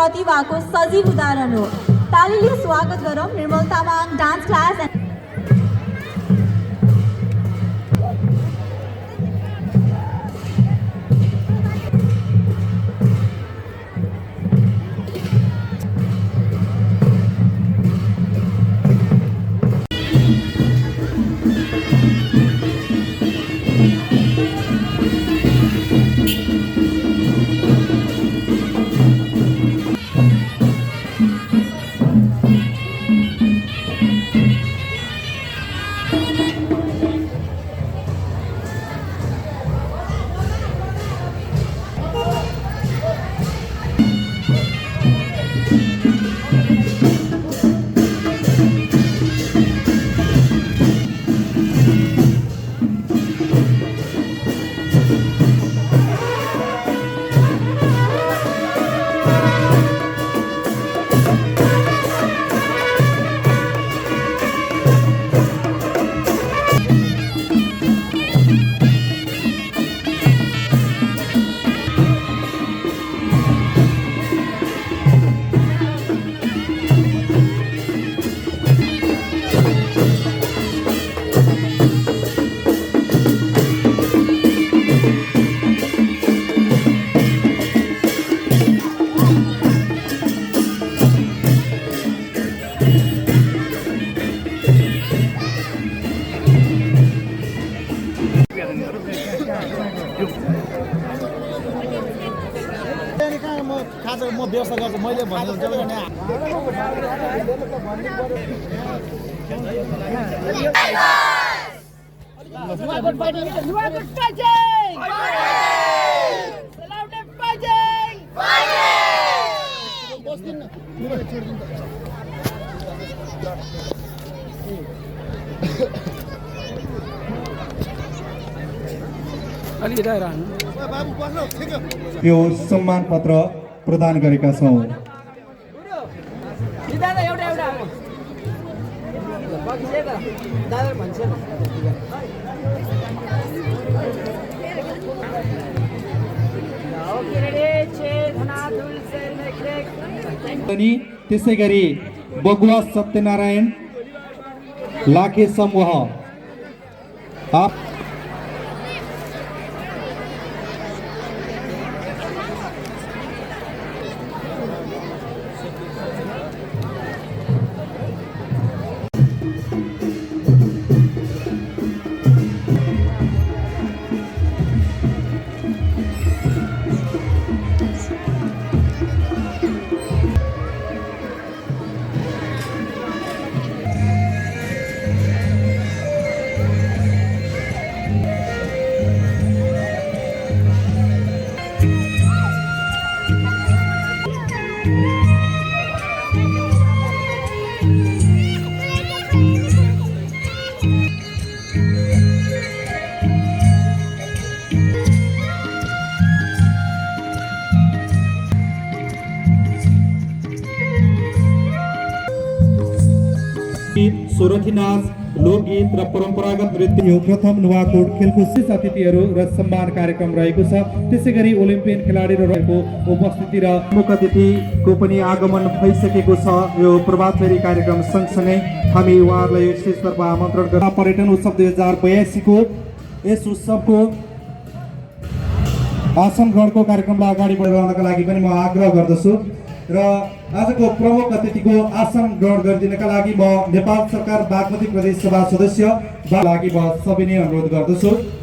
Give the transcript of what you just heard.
प्रतिभाको सजीव उदाहरण हो। तालीले स्वागत गरौँ निर्मल तामाङ डान्स क्लास। म व्यवस्था गर्छु मैले भने यो सम्मान पत्र प्रदान गरेका छौँ। त्यसै गरी बगुवा सत्यनारायण लाखे समूह सोरठी नाच, लोकगीत र परम्परागत नृत्य यो प्रथम नुवाकोट खेलकुद अतिथिहरू र सम्मान कार्यक्रम रहेको छ। त्यसै गरी ओलम्पियन खेलाडीहरूको उपस्थिति र प्रमुख अतिथिको पनि आगमन भइसकेको छ। यो प्रभात फेरी कार्यक्रम सँगसँगै हामी उहाँहरूलाई यो स्टेजतर्फ आमन्त्रण गर्न पर्यटन उत्सव 2082 को यस उत्सवको आसन ग्रहणको कार्यक्रमलाई अगाडि बढाउनका लागि पनि म आग्रह गर्दछु र आजको प्रमुख अतिथिको आसन ग्रहण गरिदिनका लागि म नेपाल सरकार बागमती प्रदेश सभा सदस्य लागि म सविनय अनुरोध गर्दछु।